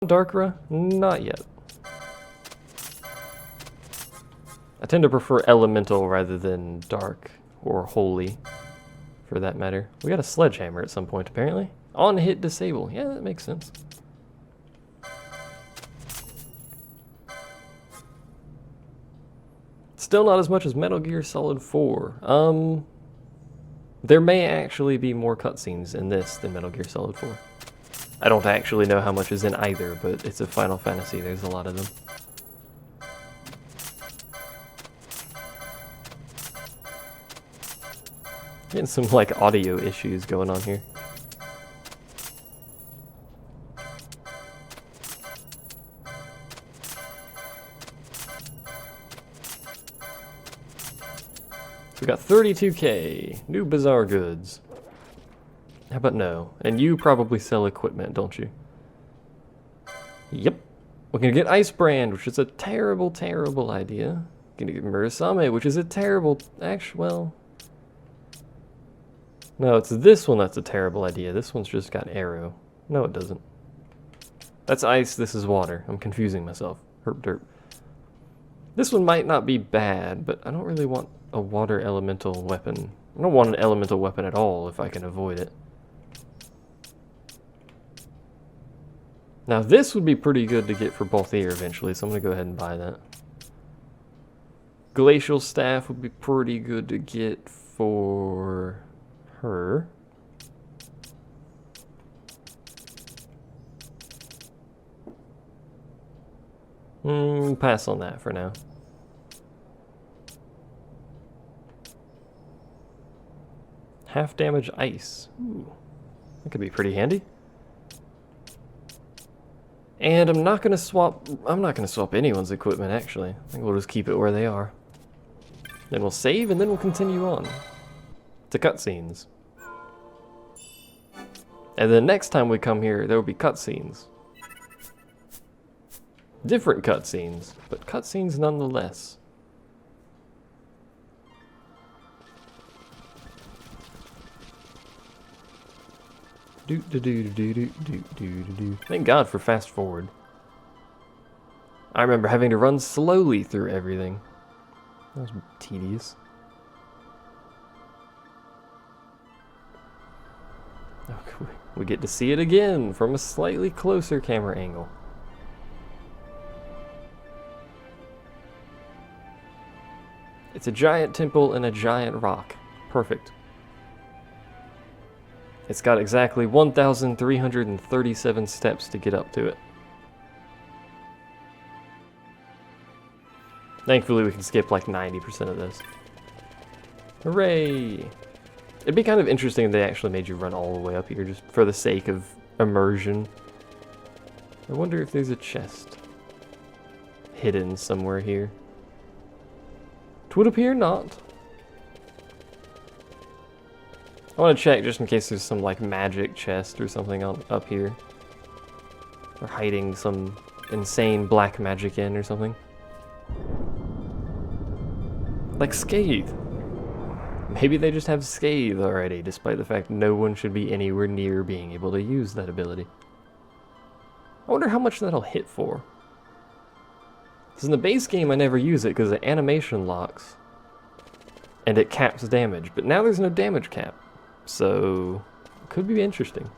Darkra? Not yet. I tend to prefer elemental rather than dark or holy, for that matter. We got a sledgehammer at some point, apparently. On hit disable. Yeah, that makes sense. Still not as much as Metal Gear Solid 4. There may actually be more cutscenes in this than Metal Gear Solid 4. I don't actually know how much is in either, but it's a Final Fantasy. There's a lot of them. Getting some, like, audio issues going on here. So we got 32K, new bizarre goods. How about no? And you probably sell equipment, don't you? Yep. We're gonna get Ice Brand, which is a terrible, terrible idea. Gonna get Murasame, which is a terrible... well... No, it's this one that's a terrible idea. This one's just got arrow. No, it doesn't. That's ice, this is water. I'm confusing myself. Herp derp. This one might not be bad, but I don't really want a water elemental weapon. I don't want an elemental weapon at all if I can avoid it. Now this would be pretty good to get for Balthier eventually, so I'm going to go ahead and buy that. Glacial Staff would be pretty good to get for her. Pass on that for now. Half damage ice. Ooh, that could be pretty handy. And I'm not gonna swap anyone's equipment actually. I think we'll just keep it where they are. Then we'll save and then we'll continue on to cutscenes. And then next time we come here, there will be cutscenes. Different cutscenes, but cutscenes nonetheless. Thank God for fast forward. I remember having to run slowly through everything. That was tedious. Okay, we get to see it again from a slightly closer camera angle. It's a giant temple and a giant rock. Perfect. It's got exactly 1,337 steps to get up to it. Thankfully we can skip like 90% of this. Hooray! It'd be kind of interesting if they actually made you run all the way up here just for the sake of immersion. I wonder if there's a chest hidden somewhere here. It would appear not. I want to check just in case there's some like magic chest or something up here. Or hiding some insane black magic in or something. Like Scathe. Maybe they just have Scathe already, despite the fact no one should be anywhere near being able to use that ability. I wonder how much that'll hit for. Because in the base game I never use it because the animation locks. And it caps damage, but now there's no damage cap. So, it could be interesting.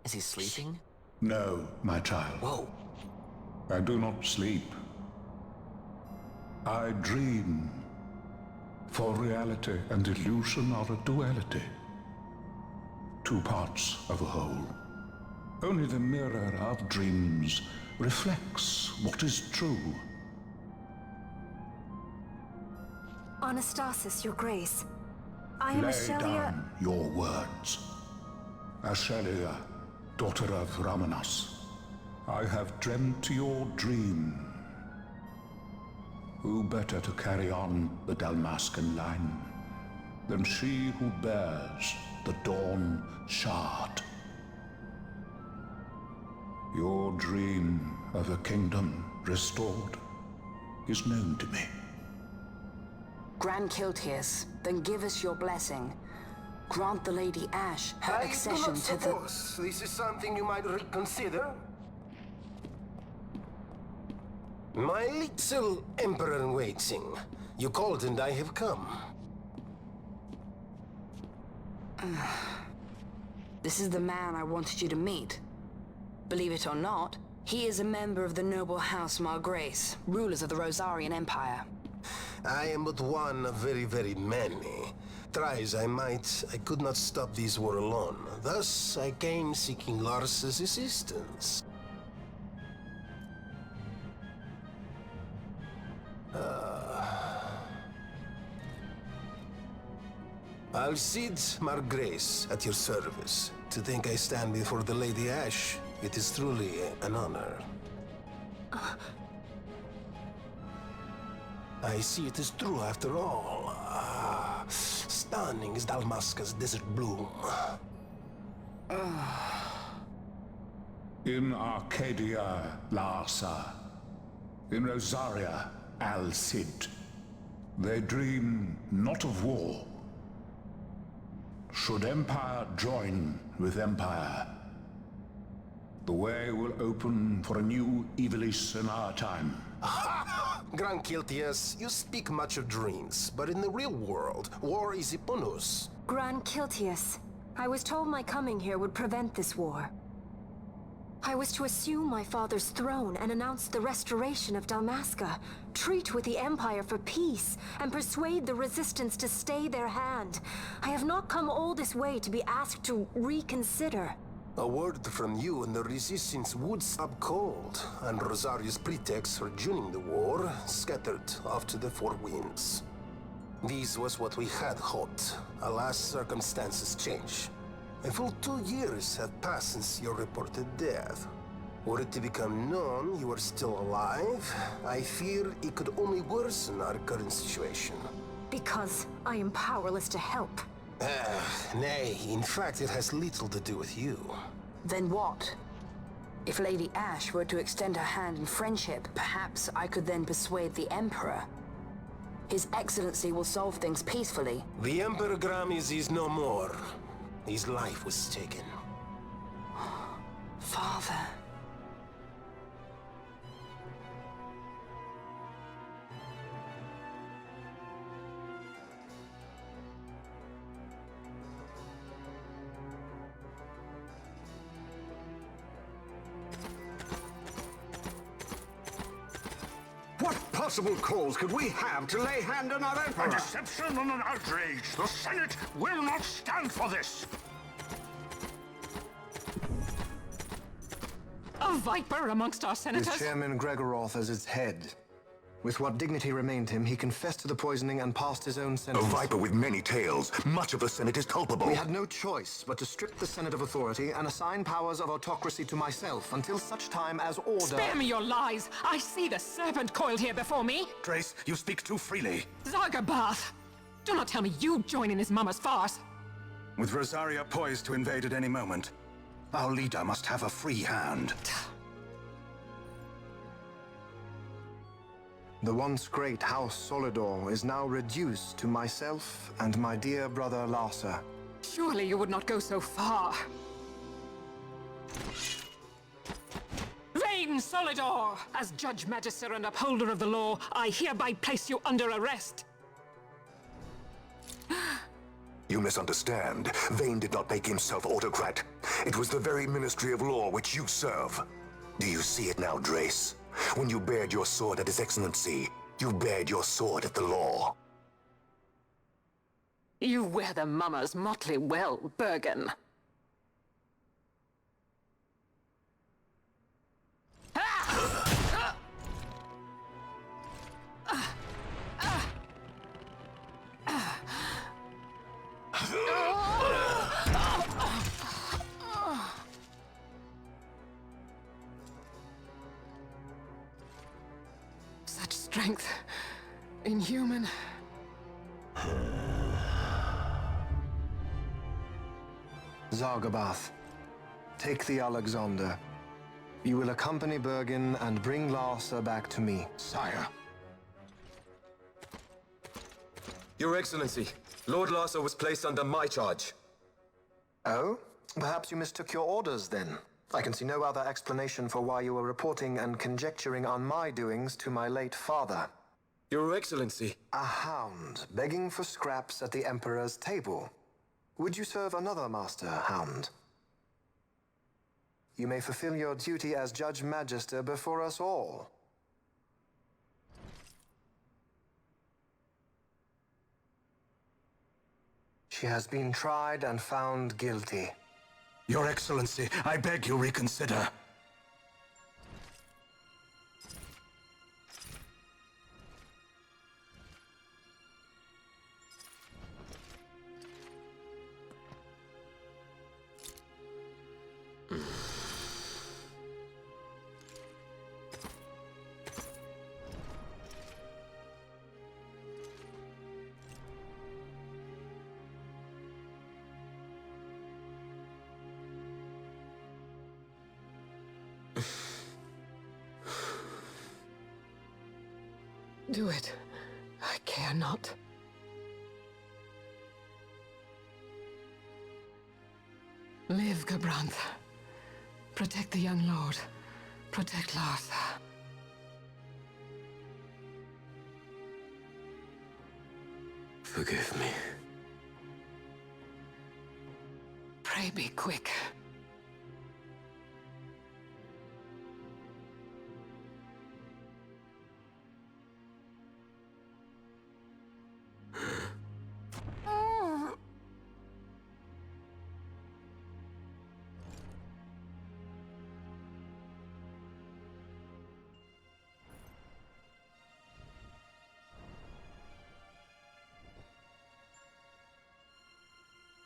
Is he sleeping? No, my child. Whoa. I do not sleep. I dream. For reality and illusion are a duality. Two parts of a whole. Only the mirror of dreams reflects what is true. Anastasis, your grace. I am Lay Ashelia. down your words. Ashelia, daughter of Ramanas, I have dreamt your dream. Who better to carry on the Dalmascan line than she who bears the Dawn Shard? dream of a kingdom restored is known to me. Grand Kiltius, then give us your blessing. Grant the Lady Ash her accession to the... This is something you might reconsider. My little emperor-in-waiting. You called and I have come. This is the man I wanted you to meet. Believe it or not, he is a member of the noble house Margrace, rulers of the Rosarian Empire. I am but one of very, very many. Try as I might, I could not stop this war alone. Thus, I came seeking Lars's assistance. Alcide Margrace at your service. To think I stand before the Lady Ash, it is truly an honor. I see it is true after all. Stunning is Dalmasca's desert bloom. In Arcadia, Larsa. In Rosaria, Alcid. They dream not of war. Should empire join with empire, the way will open for a new Evilis in our time. Grand Kiltius, you speak much of dreams, but in the real world, war is upon us. Grand Kiltius, I was told my coming here would prevent this war. I was to assume my father's throne and announce the restoration of Dalmasca, treat with the Empire for peace, and persuade the Resistance to stay their hand. I have not come all this way to be asked to reconsider. A word from you and the Resistance would stop cold, and Rosaria's pretext for joining the war scattered off to the four winds. This was what we had hoped. Alas, circumstances change. A full 2 years have passed since your reported death. Were it to become known you are still alive, I fear it could only worsen our current situation. Because I am powerless to help. Nay, in fact it has little to do with you. Then what? If Lady Ash were to extend her hand in friendship, perhaps I could then persuade the Emperor. His Excellency will solve things peacefully. The Emperor Gramis is no more. His life was taken. Father... What possible cause could we have to lay hand on our Emperor? A deception and an outrage! The Senate will not stand for this! A viper amongst our senators? With Chairman Gregoroth as its head. With what dignity remained him, he confessed to the poisoning and passed his own A sentence. viper with many tails. Much of the Senate is culpable. We had no choice but to strip the Senate of authority and assign powers of autocracy to myself until such time as order... Spare me your lies! I see the serpent coiled here before me! Trace, you speak too freely. Zargabath! Do not tell me you join in this mama's farce! With Rosaria poised to invade at any moment, our leader must have a free hand. The once great House Solidor is now reduced to myself and my dear brother Larsa. Surely you would not go so far. Vain Solidor! As Judge Magister and upholder of the law, I hereby place you under arrest. You misunderstand. Vane did not make himself autocrat. It was the very Ministry of Law which you serve. Do you see it now, Drace? When you bared your sword at His Excellency, you bared your sword at the law. You wear the mama's motley well, Bergen. Such strength. Inhuman. Zargabath, take the Alexander. You will accompany Bergen and bring Larsa back to me. Sire. Your Excellency, Lord Larsa was placed under my charge. Oh? Perhaps you mistook your orders then. I can see no other explanation for why you were reporting and conjecturing on my doings to my late father. Your Excellency. A hound begging for scraps at the Emperor's table. Would you serve another master, hound? You may fulfill your duty as Judge Magister before us all. She has been tried and found guilty. Your Excellency, I beg you reconsider. Do it. I care not. Live, Gabrantha. Protect the young lord. Protect Larsa. Forgive me. Pray be quick.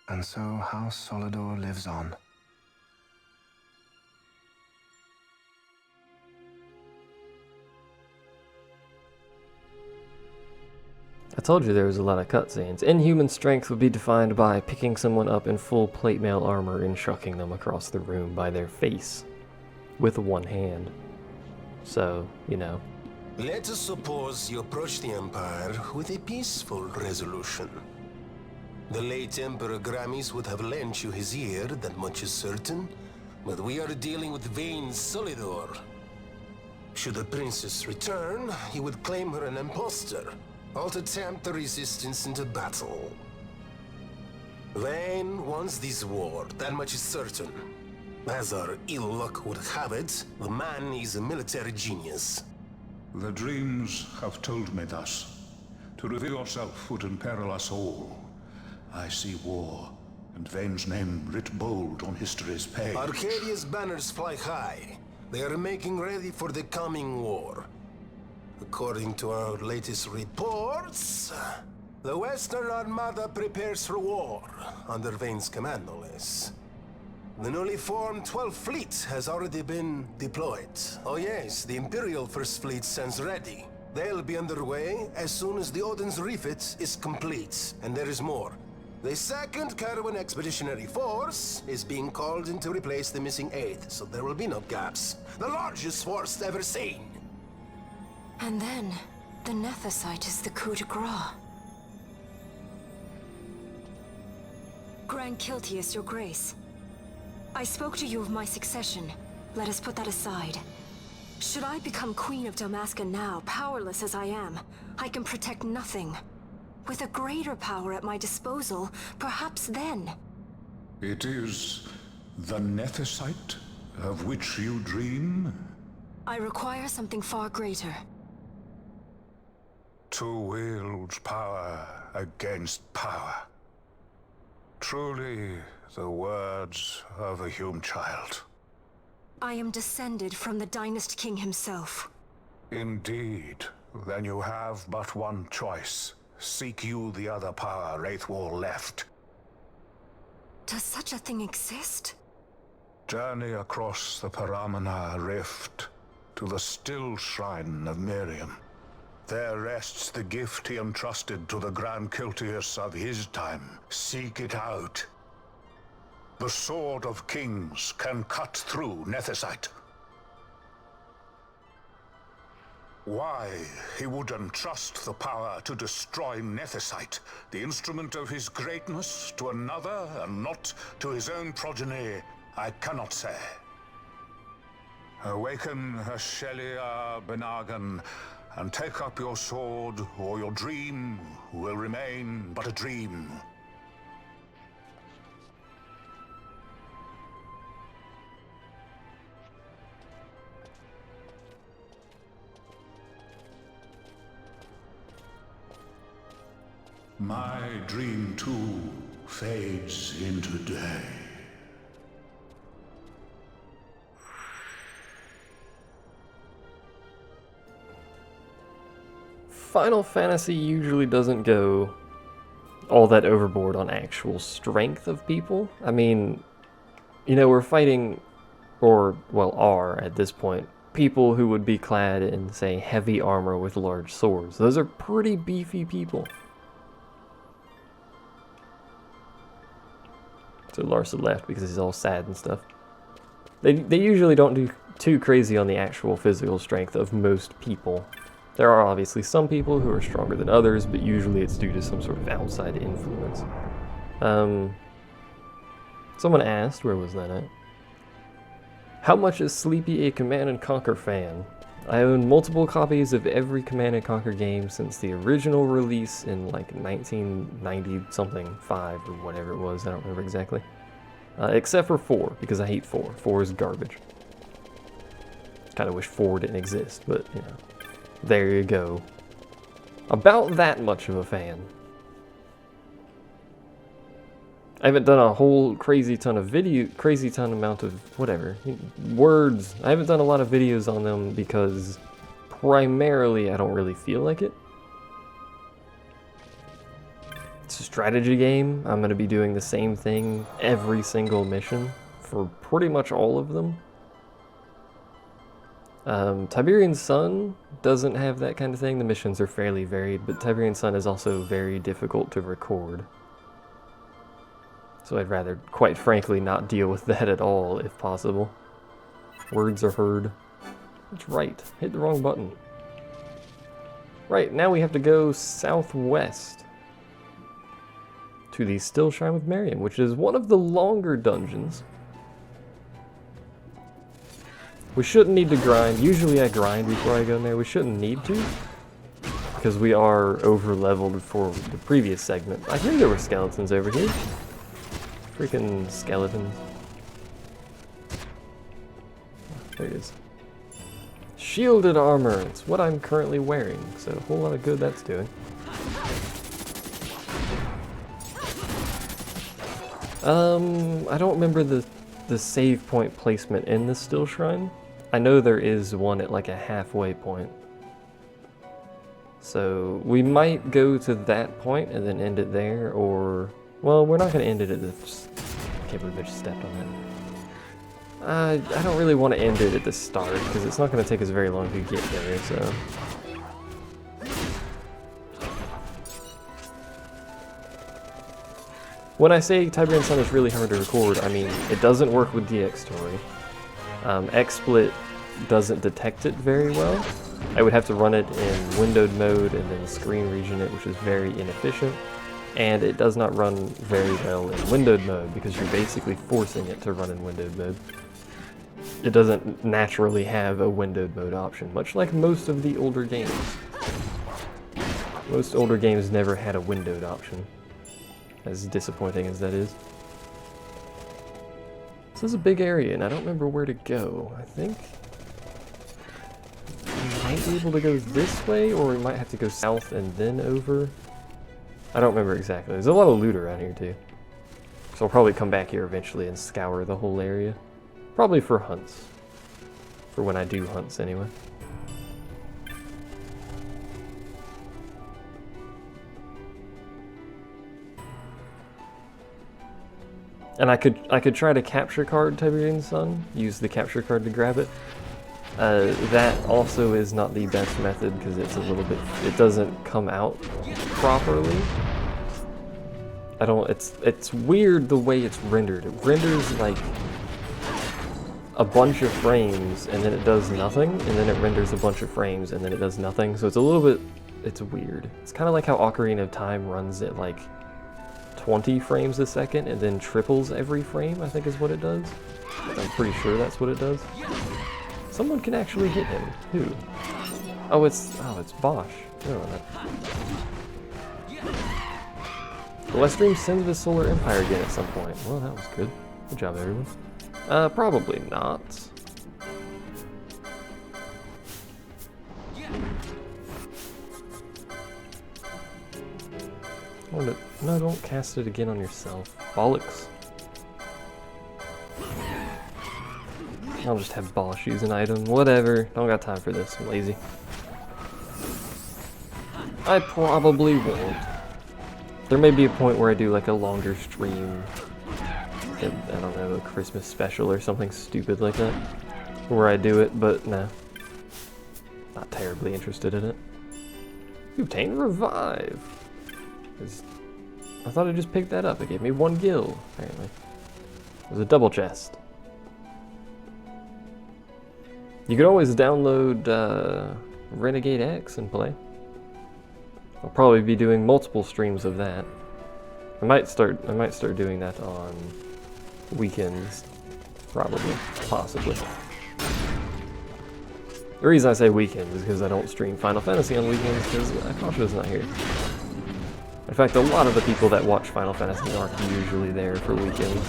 And so House Solidor lives on. I told you there was a lot of cutscenes. Inhuman strength would be defined by picking someone up in full plate mail armor and shucking them across the room by their face with one hand. So, you know. Let us suppose you approach the Empire with a peaceful resolution. The late Emperor Gramis would have lent you his ear, that much is certain, but we are dealing with vain Solidor. Should the princess return, he would claim her an impostor, or to tempt the resistance into battle. Vayne wants this war, that much is certain. As our ill luck would have it, the man is a military genius. The dreams have told me thus. To reveal yourself would imperil us all. I see war, and Vayne's name writ bold on history's page. Arcadia's banners fly high. They are making ready for the coming war. According to our latest reports, the Western Armada prepares for war, under Vayne's command, no less. The newly formed 12th Fleet has already been deployed. Oh yes, the Imperial First Fleet stands ready. They'll be underway as soon as the Odin's refit is complete, and there is more. The 2nd Caravan Expeditionary Force is being called in to replace the missing 8th, so there will be no gaps. The largest force ever seen. And then, the Nethicite is the coup de grace. Grand Kiltius, your grace. I spoke to you of my succession. Let us put that aside. Should I become Queen of Dalmasca now, powerless as I am, I can protect nothing. With a greater power at my disposal, perhaps then. It is the Nethicite of which you dream? I require something far greater. To wield power against power. Truly, the words of a Hume child. I am descended from the Dynast King himself. Indeed. Then you have but one choice. Seek you the other power Wraithwall left. Does such a thing exist? Journey across the Paramana Rift to the Stillshrine of Miriam. There rests the gift he entrusted to the Grand Kiltius of his time. Seek it out. The Sword of Kings can cut through Nethicite. Why he would entrust the power to destroy Nethicite, the instrument of his greatness, to another and not to his own progeny, I cannot say. Awaken Shelia Benagan, and take up your sword, or your dream will remain but a dream. My dream too fades into day. Final Fantasy usually doesn't go all that overboard on actual strength of people. I mean, you know, we're fighting, or, well, are, at this point, people who would be clad in, say, heavy armor with large swords. Those are pretty beefy people. So Larsa left because he's all sad and stuff. They usually don't do too crazy on the actual physical strength of most people. There are obviously some people who are stronger than others, but usually it's due to some sort of outside influence. Someone asked, where was that at? How much is Sleepy a Command & Conquer fan? I own multiple copies of every Command & Conquer game since the original release in like 1990-something, 5 or whatever it was, I don't remember exactly. Except for 4, because I hate 4. 4 is garbage. Kind of wish 4 didn't exist, but, you know. There you go. About that much of a fan. I haven't done a whole crazy ton amount of whatever, words. I haven't done a lot of videos on them because primarily I don't really feel like it. It's a strategy game. I'm going to be doing the same thing every single mission for pretty much all of them. Tiberian Sun doesn't have that kind of thing. The missions are fairly varied, but Tiberian Sun is also very difficult to record. So I'd rather, quite frankly, not deal with that at all, if possible. Words are heard. That's right. Hit the wrong button. Right, now we have to go southwest to the Stillshrine of Miriam, which is one of the longer dungeons. We shouldn't need to grind. Usually I grind before I go in there. We shouldn't need to, because we are over-leveled for the previous segment. I hear there were skeletons over here. Freaking skeletons. There it is. Shielded armor. It's what I'm currently wearing, so a whole lot of good that's doing. I don't remember the save point placement in the Stillshrine. I know there is one at like a halfway point. So we might go to that point and then end it there, or... Well, we're not going to end it at the... I can't believe I just stepped on that. I don't really want to end it at the start, because it's not going to take us very long to get there, so... When I say Tiberian Sun is really hard to record, I mean, it doesn't work with DX-Tory. XSplit doesn't detect it very well. I would have to run it in windowed mode and then screen region it, which is very inefficient. And it does not run very well in windowed mode because you're basically forcing it to run in windowed mode. It doesn't naturally have a windowed mode option, much like most of the older games. Most older games never had a windowed option, as disappointing as that is. This is a big area, and I don't remember where to go. I think we might be able to go this way, or we might have to go south and then over. I don't remember exactly. There's a lot of loot around here, too. So I'll probably come back here eventually and scour the whole area. Probably for hunts. For when I do hunts, anyway. And I could try to capture card Tiberian Sun, use the capture card to grab it. That also is not the best method because it's a little bit, it doesn't come out properly. It's weird the way it's rendered. It renders like a bunch of frames and then it does nothing, and then it renders a bunch of frames and then it does nothing. So it's a little bit, it's weird. It's kind of like how Ocarina of Time runs at like 20 frames a second and then triples every frame, I think is what it does. I'm pretty sure that's what it does. Someone can actually hit him. Who? Oh, it's Bosch. Will I stream Sins of the Solar Empire again at some point? Well, that was good. Good job, everyone. Probably not. No, don't cast it again on yourself. Bollocks. I'll just have Bosch use an item. Whatever. Don't got time for this. I'm lazy. I probably won't. There may be a point where I do like a longer stream. I don't know, a Christmas special or something stupid like that. Where I do it, but nah. Not terribly interested in it. You obtained Revive. I thought I just picked that up. It gave me 1 gil, apparently. It was a double chest. You could always download Renegade X and play. I'll probably be doing multiple streams of that. I might start doing that on weekends, probably, possibly. The reason I say weekends is because I don't stream Final Fantasy on weekends because Akasha's not here. In fact, a lot of the people that watch Final Fantasy aren't usually there for weekends.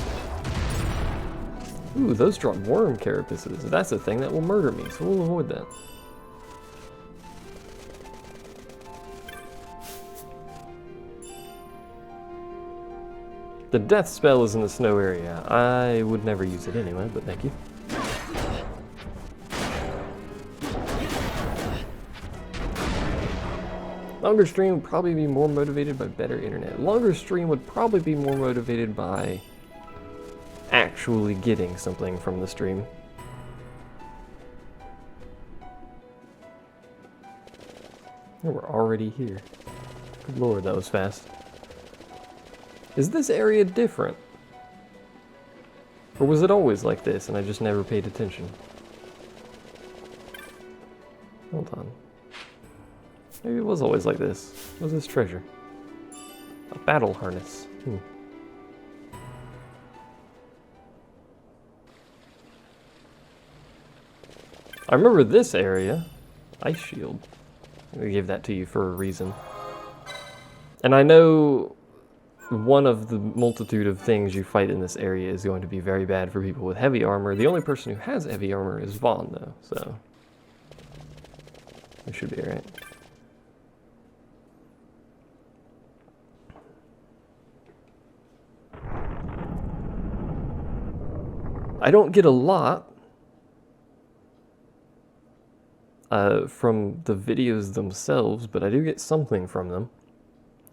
Ooh, those drop worm carapaces. That's a thing that will murder me, so we'll avoid that. The death spell is in the snow area. I would never use it anyway, but thank you. Longer stream would probably be more motivated by better internet. Longer stream would probably be more motivated by actually getting something from the stream. Oh, we're already here. Good lord, that was fast. Is this area different? Or was it always like this and I just never paid attention? Hold on. Maybe it was always like this. What was this treasure? A battle harness. I remember this area. Ice shield. We gave that to you for a reason. And I know one of the multitude of things you fight in this area is going to be very bad for people with heavy armor. The only person who has heavy armor is Vaughn, though, so we should be alright. I don't get a lot from the videos themselves, but I do get something from them.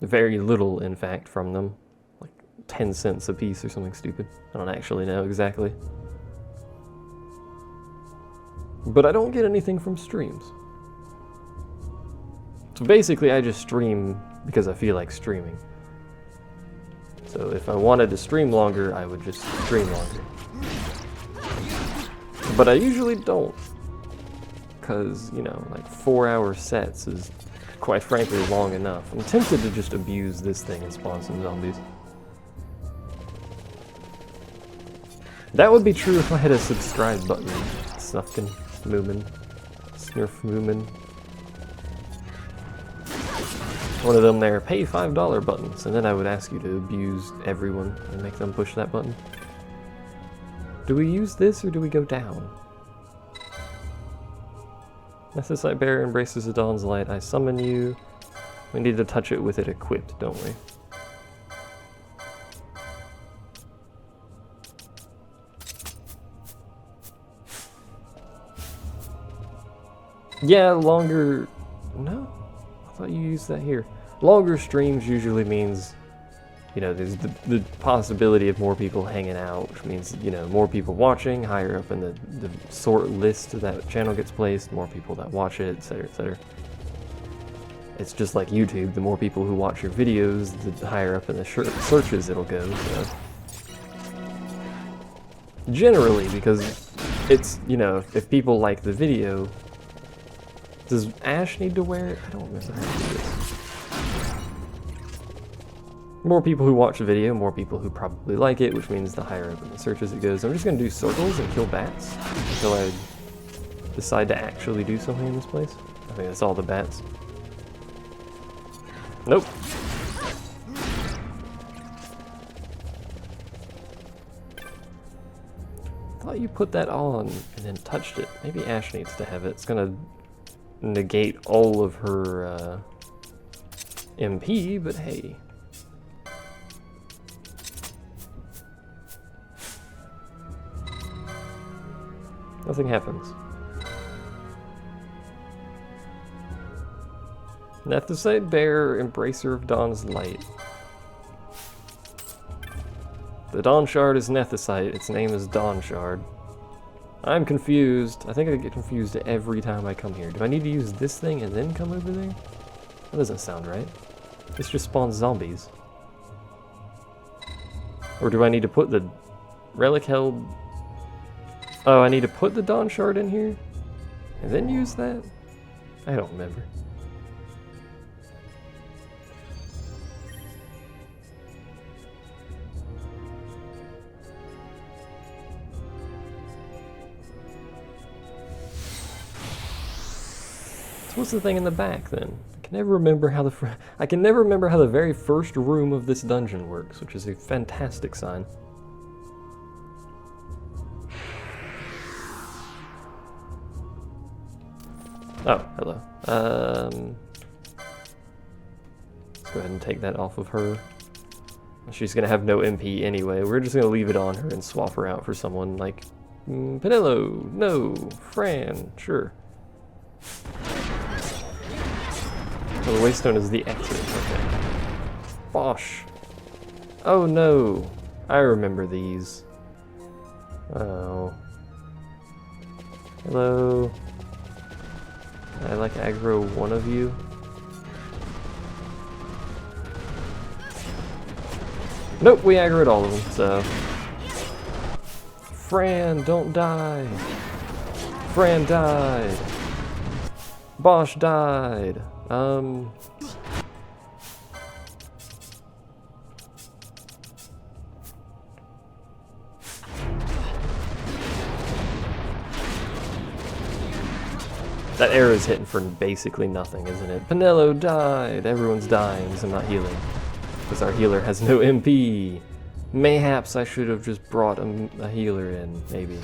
Very little, in fact, from them. Like 10 cents a piece or something stupid. I don't actually know exactly. But I don't get anything from streams. So basically, I just stream because I feel like streaming. So if I wanted to stream longer, I would just stream longer. But I usually don't. Because, you know, like 4-hour sets is quite frankly long enough. I'm tempted to just abuse this thing and spawn some zombies. That would be true if I had a subscribe button. Snufkin, Moomin, Snurf Moomin. One of them there, pay $5 buttons, and then I would ask you to abuse everyone and make them push that button. Do we use this or do we go down? Necessite Bearer embraces the dawn's light. I summon you. We need to touch it with it equipped, don't we? Yeah, longer... No? I thought you used that here. Longer streams usually means, you know, there's the possibility of more people hanging out, which means, you know, more people watching, higher up in the sort list that channel gets placed, more people that watch it, etc., etc. It's just like YouTube, the more people who watch your videos, the higher up in the searches it'll go, so. Generally, because it's, you know, if people like the video, does Ash need to wear it? I don't remember how to do this. More people who watch the video, more people who probably like it, which means the higher up in the searches it goes. I'm just gonna do circles and kill bats until I decide to actually do something in this place. I think that's all the bats. Nope. I thought you put that on and then touched it. Maybe Ash needs to have it. It's gonna negate all of her MP, but hey. Nothing happens. Nethicite Bear, Embracer of Dawn's Light. The Dawn Shard is Nethicite, its name is Dawn Shard. I'm confused. I think I get confused every time I come here. Do I need to use this thing and then come over there? That doesn't sound right. This just spawns zombies. Or do I need to put the relic held... Oh, I need to put the Dawn Shard in here? And then use that? I don't remember. So what's the thing in the back then? I can never remember how the very first room of this dungeon works, which is a fantastic sign. Oh, hello. Let's go ahead and take that off of her. She's gonna have no MP anyway. We're just gonna leave it on her and swap her out for someone like Penelo. No, Fran. Sure. Oh, the Waystone is the exit. Okay. Bosh. Oh no. I remember these. Oh. Hello. I like aggro one of you. Nope, we aggroed all of them, so. Fran, don't die. Fran died. Bosch died. That arrow's hitting for basically nothing, isn't it? Penelo died! Everyone's dying because I'm not healing. Because our healer has no MP! Mayhaps I should have just brought a healer in, maybe.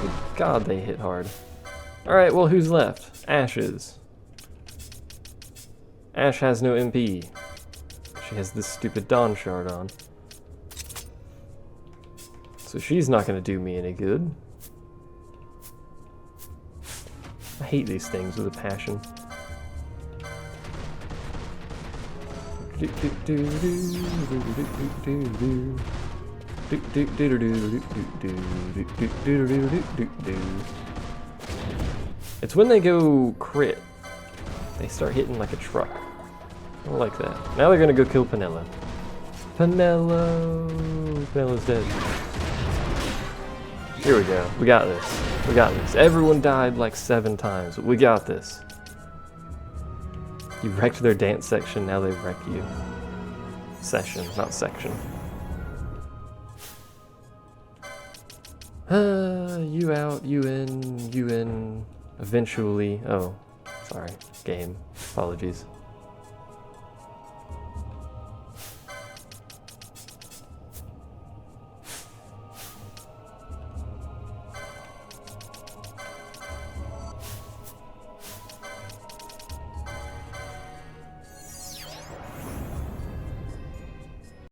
Good God, they hit hard. Alright, well, who's left? Ashes. Ash has no MP. She has this stupid Dawn Shard on. So she's not going to do me any good. I hate these things with a passion. It's when they go crit. They start hitting like a truck. I don't like that. Now they're going to go kill Penelo. Penelo! Penelo's dead. Here we go. We got this. We got this. Everyone died like 7 times, but we got this. You wrecked their dance section, now they wreck you. Session, not section. You out, you in, eventually. Oh, sorry. Game. Apologies.